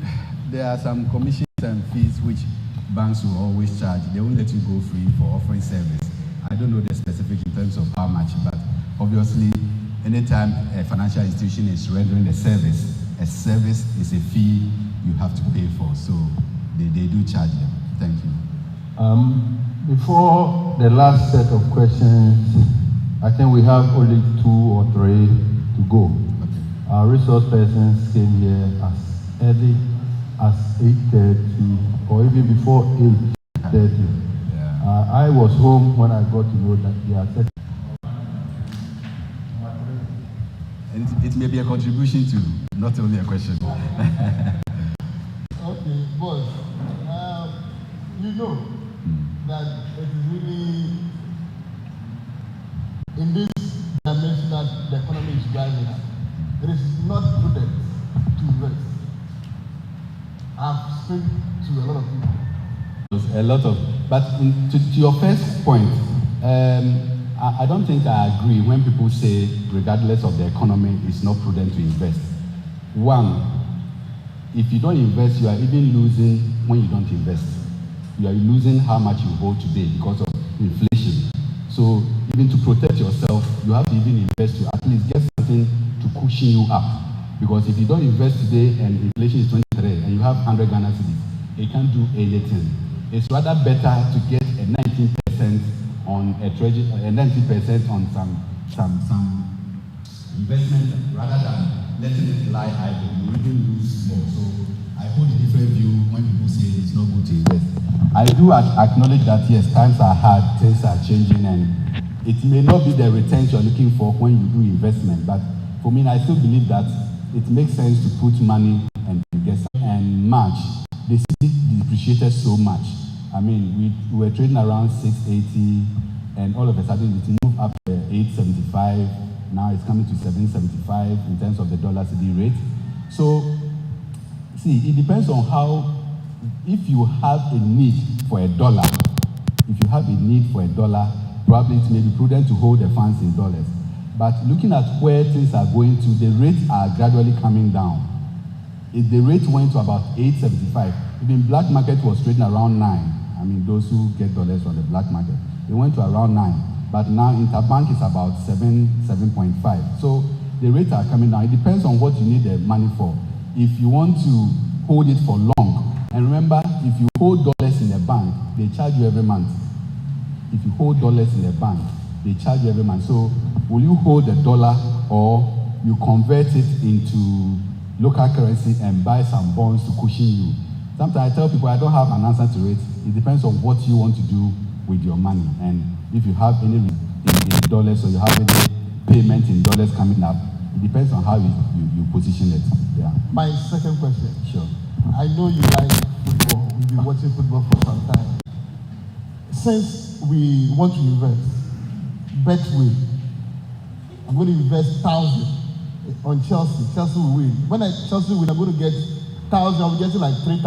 there are some commissions and fees which banks will always charge. They won't let you go free for offering service. I don't know the specific in terms of how much, but obviously, anytime a financial institution is rendering a service is a fee you have to pay for. So they do charge them. Thank you. Before the last set of questions, I think we have only 2 or 3 to go. Okay. Our resource persons came here as early as 8:30 or even before 8:30. Yeah. I was home when I got to know that they are set. And it may be a contribution to, not only a question. Okay, boss. You know that it is really in this dimension that the economy is driving at. It is not prudent to invest. I've spoken to a lot of people. A lot of, but to your first point, I don't think I agree when people say, regardless of the economy, it's not prudent to invest. One, if you don't invest, you are even losing when you don't invest. You are losing how much you hold today because of inflation. So even to protect yourself, you have to even invest to at least get something to cushion you up. Because if you don't invest today and inflation is 23 and you have 100 Ghana cedis, it can't do anything. It's rather better to get a 19% on a treasury, a 90% on some investment rather than letting it lie idle. You even lose more. So I hold a different view when people say it's not good to invest. I do acknowledge that yes, times are hard, things are changing, and it may not be the returns you're looking for when you do investment, but for me, I still believe that it makes sense to put money and get some. And March, the city depreciated so much. I mean, we were trading around 680, and all of a sudden it moved up to 875. Now it's coming to 775 in terms of the dollar CD rate. So, see, it depends on how, if you have a need for $1, probably it may be prudent to hold the funds in dollars. But looking at where things are going to, the rates are gradually coming down. If the rate went to about 875, even black market was trading around 9. I mean, those who get dollars from the black market, they went to around 9. But now interbank is about 7.5. So the rates are coming down. It depends on what you need the money for. If you want to hold it for long, and remember, if you hold dollars in a bank, they charge you every month. If you hold dollars in a bank, they charge you every month. So will you hold the dollar, or you convert it into local currency and buy some bonds to cushion you? Sometimes I tell people I don't have an answer to it. It depends on what you want to do with your money. And if you have any in dollars, or you have any payment in dollars coming up, it depends on how you position it. Yeah. My second question. Sure. I know you like football. You've been watching football for some time. Since we want to invest, Betway, I'm going to invest 1,000 on Chelsea. Chelsea will win. When Chelsea win, I'm going to get 1,000. I'll be getting like 3,000.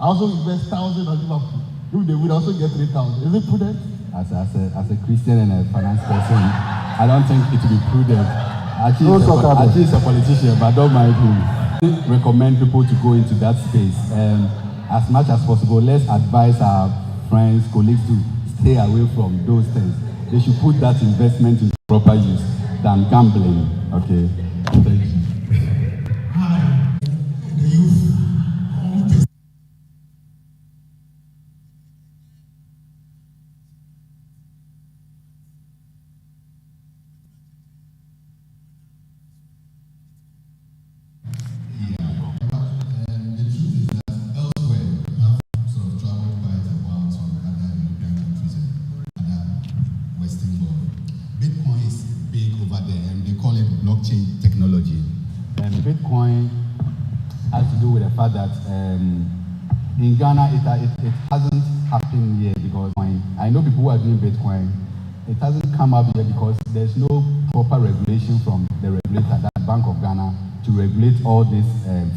I also invest 1,000 on Liverpool. If they win, I also get 3,000. Is it prudent? As a Christian and a finance person, I don't think it will be prudent. Actually, he's a politician, but I don't mind him. I recommend people to go into that space. As much as possible, let's advise our friends, colleagues to stay away from those things. They should put that investment into proper use than gambling. Okay. Thank you. Hi, the youth. Blockchain technology. And Bitcoin has to do with the fact that in Ghana it hasn't happened yet, because I know people who are doing Bitcoin. It hasn't come up yet because there's no proper regulation from the regulator, that Bank of Ghana, to regulate all these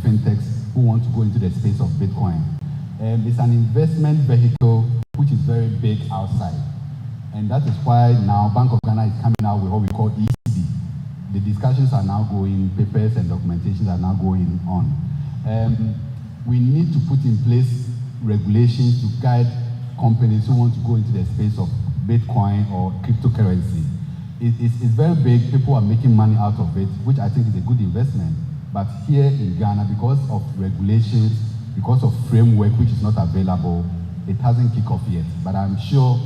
fintechs who want to go into the space of Bitcoin. It's an investment vehicle which is very big outside, and that is why now Bank of Ghana is coming out with what we call ECB. The discussions are now going, papers and documentations are now going on. We need to put in place regulations to guide companies who want to go into the space of Bitcoin or cryptocurrency. It's very big, people are making money out of it, which I think is a good investment. But here in Ghana, because of regulations, because of framework which is not available, it hasn't kicked off yet. But I'm sure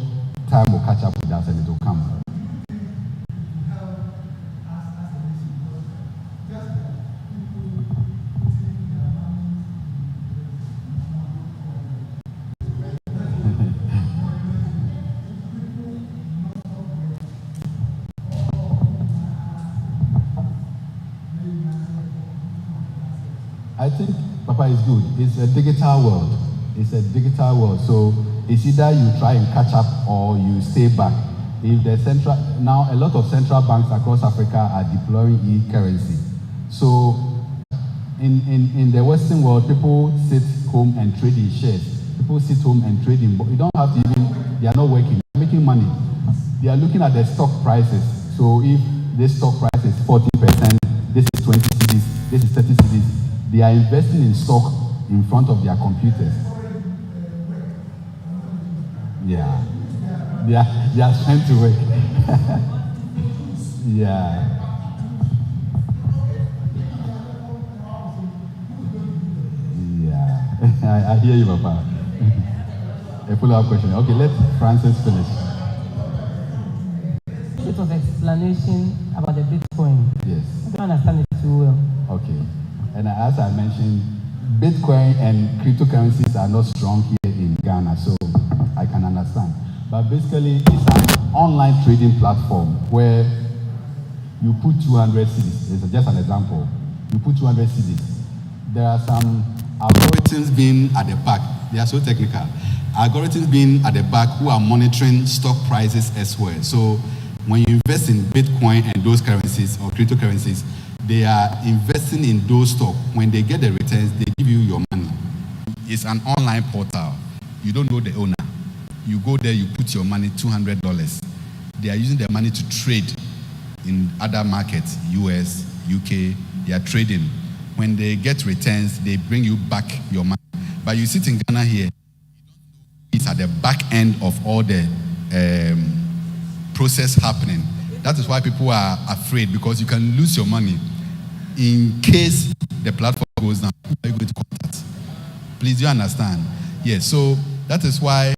time will catch up with us and it will come. I think, Papa, is good. It's a digital world. It's a digital world. So it's either you try and catch up or you stay back. If the now a lot of central banks across Africa are deploying e-currency. So in the Western world, people sit home and trade in shares. People sit home and trade in, you don't have to even, they are not working, they're making money. They are looking at the stock prices. So if this stock price is 40%, this is 20 cedis, this is 30 cedis. They are investing in stock in front of their computers. Yeah. They are trying to work. Yeah. Yeah. I hear you, Papa. A follow-up question. Okay, let Francis finish. Bit of explanation about the Bitcoin. Yes. I don't understand it too well. Okay. And as I mentioned, Bitcoin and cryptocurrencies are not strong here in Ghana, so I can understand. But basically, it's an online trading platform where you put 200 cedis. It's just an example. You put 200 cedis. There are some algorithms being at the back. They are so technical. Algorithms being at the back who are monitoring stock prices as well. So when you invest in Bitcoin and those currencies or cryptocurrencies, they are investing in those stocks. When they get the returns, they give you your money. It's an online portal. You don't know the owner. You go there, you put your money, $200. They are using their money to trade in other markets, US, UK. They are trading. When they get returns, they bring you back your money. But you sit in Ghana here, it's at the back end of all the process happening. That is why people are afraid, because you can lose your money in case the platform goes down. Who are you going to contact? Please, do you understand? Yes, so that is why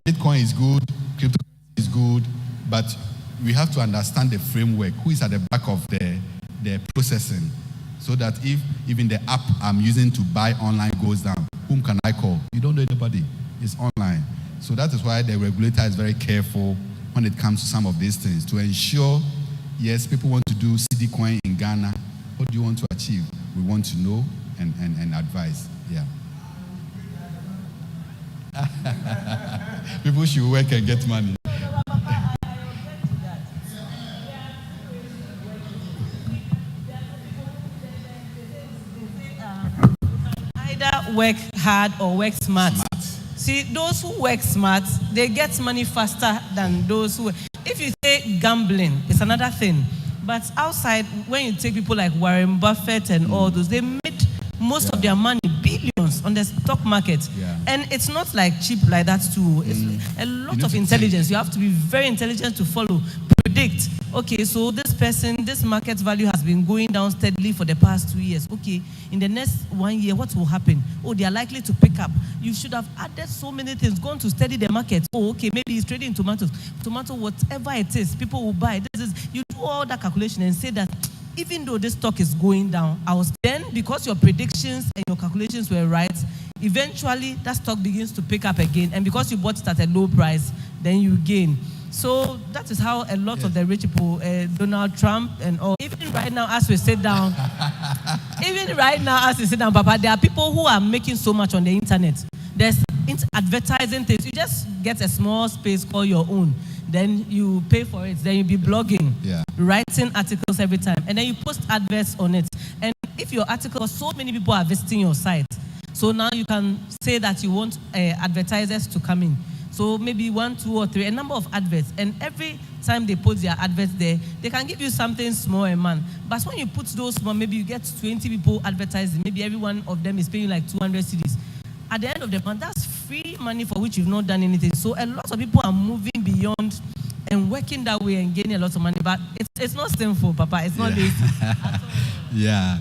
Bitcoin is good, cryptocurrency is good, but we have to understand the framework. Who is at the back of the processing? So that if even the app I'm using to buy online goes down, whom can I call? You don't know anybody. It's online. So that is why the regulator is very careful when it comes to some of these things, to ensure, yes, people want to do CD coin in Ghana. What do you want to achieve? We want to know and advise. Yeah. People should work and get money. Either work hard or work smart. See, those who work smart, they get money faster than those who... If you say gambling, it's another thing. But outside, when you take people like Warren Buffett and all those, they made most of their money, billions, on the stock market. Yeah. And it's not like cheap like that too. It's a lot of intelligence. You have to be very intelligent to follow, predict. Okay, so this person, this market value has been going down steadily for the past 2 years. Okay, in the next 1 year, what will happen? Oh, they are likely to pick up. You should have added so many things, gone to study the market. Oh, okay, maybe he's trading tomatoes. Tomato, whatever it is, people will buy. You do all that calculation and say that even though this stock is going down, then because your predictions and your calculations were right, eventually that stock begins to pick up again. And because you bought it at a low price, then you gain. So that is how a lot of the rich people, Donald Trump and all, even right now as we sit down, Papa, there are people who are making so much on the internet. There's advertising things. You just get a small space called your own. Then you pay for it. Then you be blogging, writing articles every time. And then you post adverts on it. And if your article, so many people are visiting your site. So now you can say that you want advertisers to come in. So maybe 1, 2, or 3, a number of adverts. And every time they put their adverts there, they can give you something small a month. But when you put those small, maybe you get 20 people advertising. Maybe every one of them is paying like 200 cedis. At the end of the month, that's free money for which you've not done anything. So a lot of people are moving beyond and working that way and gaining a lot of money. But it's not sinful, Papa. It's not lazy. Yeah.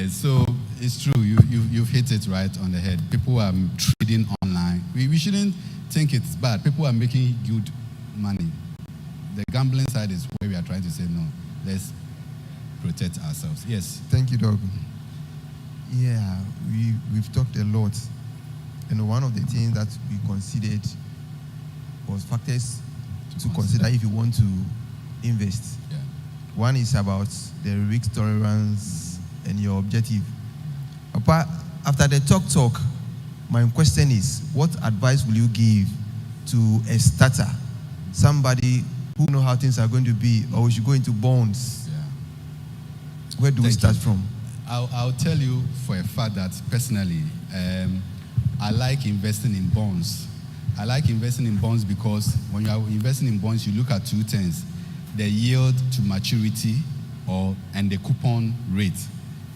So it's true. You've hit it right on the head. People are trading online. We shouldn't think it's bad. People are making good money. The gambling side is where we are trying to say no. Let's protect ourselves. Yes. Thank you, Doug. Yeah, we've talked a lot. And one of the things that we considered was factors to consider if you want to invest. Yeah. One is about the risk tolerance and your objective. Apart, after the talk, my question is, what advice will you give to a starter, somebody who knows how things are going to be, or we should go into bonds? Yeah. Where do we start from? I'll tell you for a fact that personally, I like investing in bonds. I like investing in bonds because when you are investing in bonds, you look at two things: the yield to maturity and the coupon rate.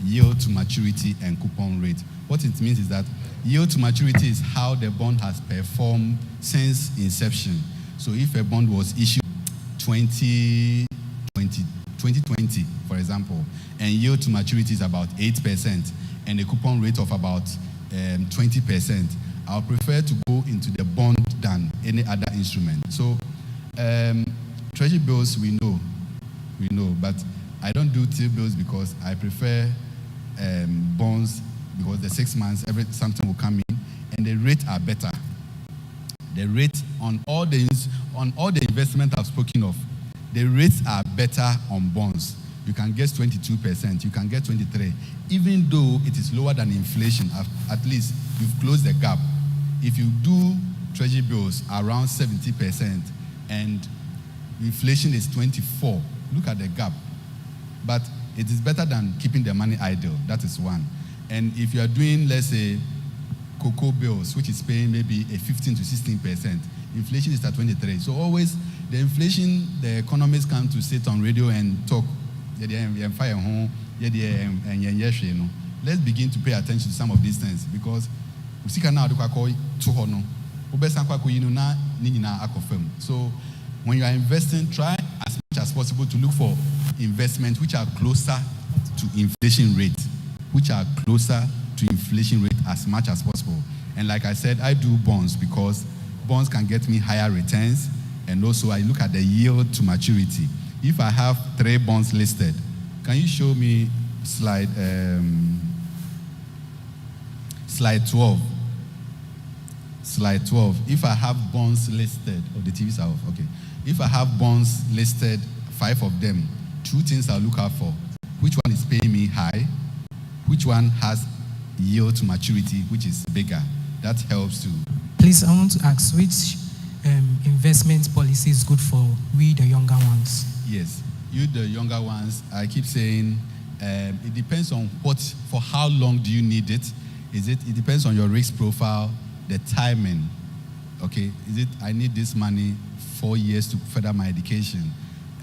Yield to maturity and coupon rate. What it means is that yield to maturity is how the bond has performed since inception. So if a bond was issued 2020, for example, and yield to maturity is about 8%, and a coupon rate of about 20%, I'll prefer to go into the bond than any other instrument. So treasury bills, we know, but I don't do T-bills because I prefer bonds, because the 6 months, something will come in, and the rates are better. The rate on all the on all the investment I've spoken of, the rates are better on bonds. You can get 22%, you can get 23%. Even though it is lower than inflation, at least you've closed the gap. If you do treasury bills around 70% and inflation is 24%, look at the gap. But it is better than keeping the money idle. That is one. And if you are doing, let's say, cocoa bills, which is paying maybe a 15 to 16%, inflation is at 23%. So always the inflation, the economists come to sit on radio and talk. Let's begin to pay attention to some of these things, because so when you are investing, try as much as possible to look for investments which are closer to inflation rate, as much as possible. And like I said, I do bonds because bonds can get me higher returns, and also I look at the yield to maturity. If I have 3 bonds listed, can you show me slide 12? Slide 12. If I have bonds listed, the TVs are off, okay. If I have bonds listed, 5 of them, 2 things I'll look out for. Which one is paying me high? Which one has yield to maturity, which is bigger? That helps to. Please, I want to ask, which investment policy is good for we, the younger ones? Yes, you, the younger ones, I keep saying it depends on for how long do you need it? It depends on your risk profile, the timing. Okay, I need this money 4 years to further my education.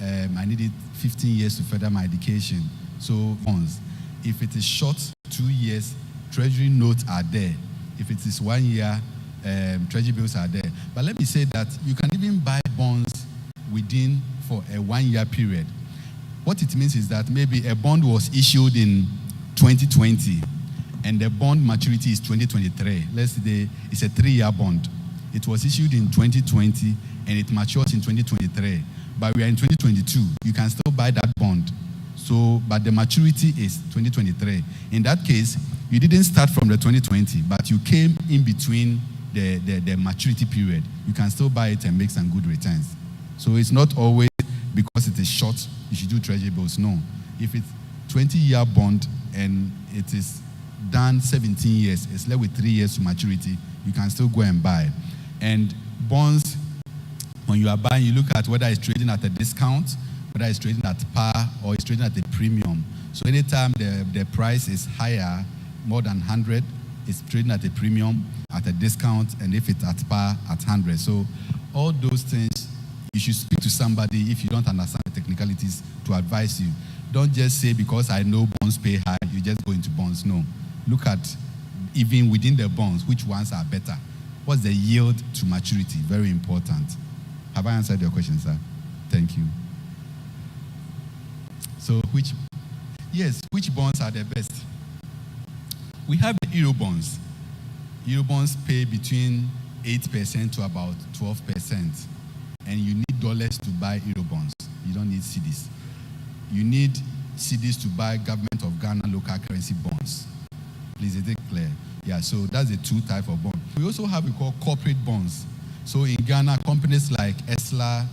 I need it 15 years to further my education. So bonds. If it is short, 2 years, treasury notes are there. If it is 1 year, treasury bills are there. But let me say that you can even buy bonds for a 1 year period. What it means is that maybe a bond was issued in 2020 and the bond maturity is 2023. Let's say it's a 3-year bond. It was issued in 2020 and it matures in 2023. But we are in 2022. You can still buy that bond. But the maturity is 2023. In that case, you didn't start from the 2020, but you came in between the maturity period. You can still buy it and make some good returns. So it's not always because it is short, you should do treasury bills. No. If it's 20-year bond and it is done 17 years, it's left with 3 years to maturity, you can still go and buy. And bonds, when you are buying, you look at whether it's trading at a discount, whether it's trading at par, or it's trading at a premium. So anytime the price is higher, more than 100, it's trading at a premium, at a discount, and if it's at par, at 100. So all those things, you should speak to somebody if you don't understand the technicalities to advise you. Don't just say because I know bonds pay high, you just go into bonds. No. Look at even within the bonds, which ones are better. What's the yield to maturity? Very important. Have I answered your question, sir? Thank you. So which bonds are the best? We have the Euro bonds. Euro bonds pay between 8% to about 12%. And you need dollars to buy Euro bonds. You don't need cedis. You need cedis to buy Government of Ghana local currency bonds. Please, is it clear? Yeah, so that's the 2 types of bonds. We also have what we call corporate bonds. So in Ghana, companies like Esla,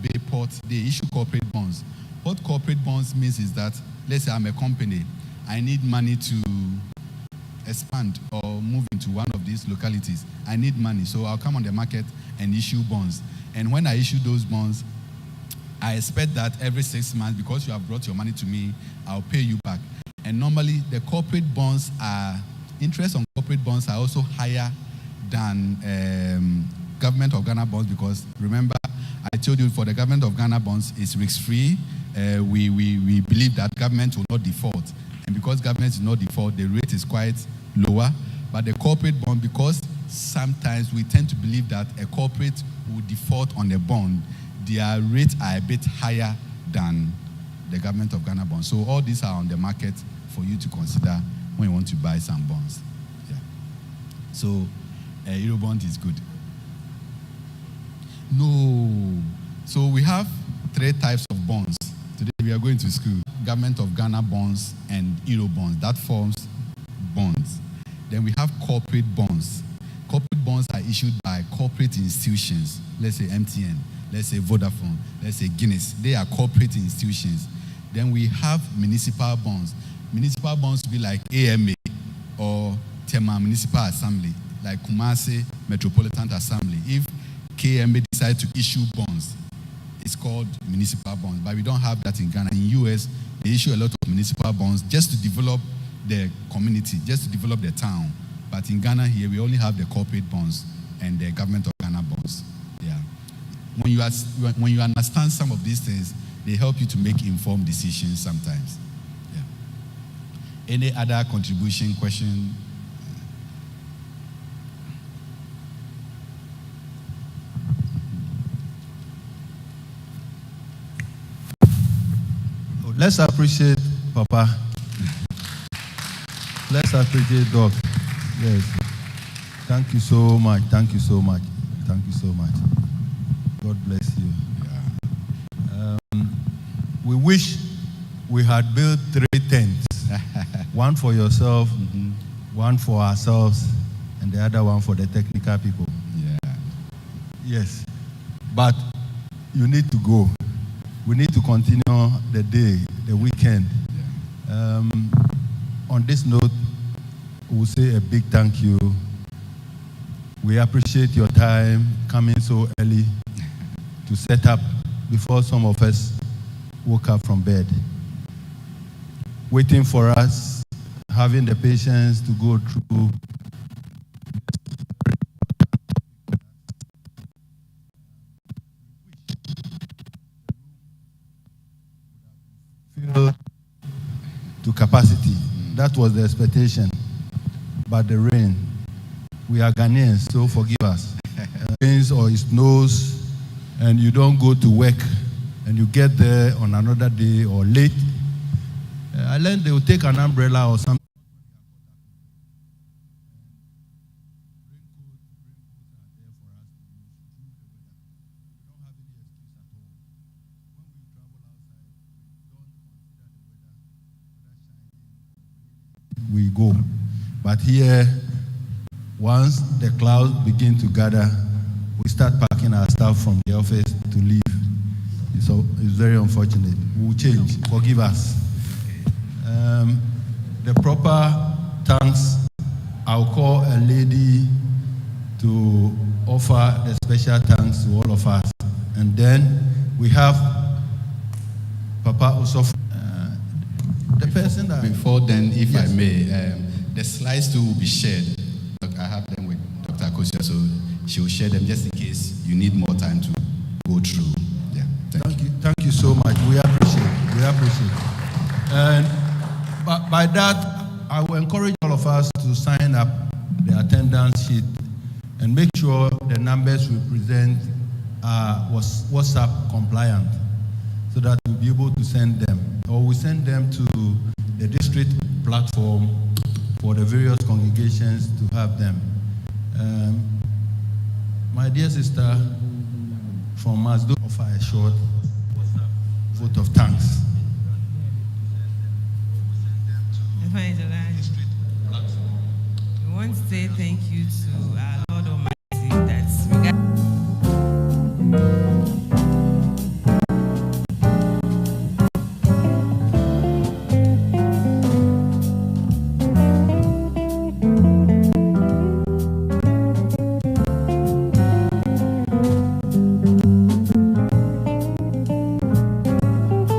Bayport, they issue corporate bonds. What corporate bonds means is that, let's say I'm a company, I need money to expand or move into one of these localities. I need money, so I'll come on the market and issue bonds. And when I issue those bonds, I expect that every 6 months, because you have brought your money to me, I'll pay you back. And normally, the corporate bonds interest on corporate bonds are also higher than Government of Ghana bonds, because remember, I told you for the Government of Ghana bonds, it's risk-free. We believe that government will not default. And because government will not default, the rate is quite lower. But the corporate bond, because sometimes we tend to believe that a corporate will default on a bond, their rates are a bit higher than the Government of Ghana bonds. So all these are on the market for you to consider when you want to buy some bonds. Yeah. So Eurobond is good. No. So we have 3 types of bonds. Today we are going to school. Government of Ghana bonds and Eurobonds. That forms bonds. Then we have corporate bonds. Corporate bonds are issued by corporate institutions. Let's say MTN. let's say Vodafone, let's say Guinness. They are corporate institutions. Then we have municipal bonds. Municipal bonds will be like AMA or Tema Municipal Assembly, like Kumasi Metropolitan Assembly. If KMA decide to issue bonds, it's called municipal bonds. But we don't have that in Ghana. In US, they issue a lot of municipal bonds just to develop the community, just to develop the town. But in Ghana here, we only have the corporate bonds and the government of Ghana bonds. Yeah. When you understand some of these things, they help you to make informed decisions sometimes. Yeah. Any other contribution, question? Let's appreciate Papa. Let's appreciate Doc. Yes. Thank you so much. Thank you so much. Thank you so much. God bless you. Yeah. We wish we had built 3 tents. One for yourself, one for ourselves, and the other one for the technical people. Yeah. Yes. But you need to go. We need to continue the day, the weekend. Yeah. On this note, we'll say a big thank you. We appreciate your time coming so early to set up before some of us woke up from bed. Waiting for us, having the patience to go through. To capacity. That was the expectation. But the rain, we are Ghanaians, so forgive us. Rains or it snows, and you don't go to work, and you get there on another day or late. I learned they will take an umbrella or something. We go. But here, once the clouds begin to gather, we start packing our stuff from the office to leave. So it's very unfortunate. We'll change. Forgive us. The proper thanks, I'll call a lady to offer the special thanks to all of us. And then we have Papa Osof. The person that... Before then, if Yes. I may, the slides too will be shared. I have them with Dr. Akosia, so she will share them just in case you need more time to go through. Yeah, thank you. Thank you so much. We appreciate. We appreciate. And by that, I will encourage all of us to sign up the attendance sheet and make sure the numbers we present are WhatsApp compliant, so that we'll be able to send them, or we send them to the district platform for the various congregations to have them. My dear sister from Masdo offer a short vote of thanks. We want to say thank you to our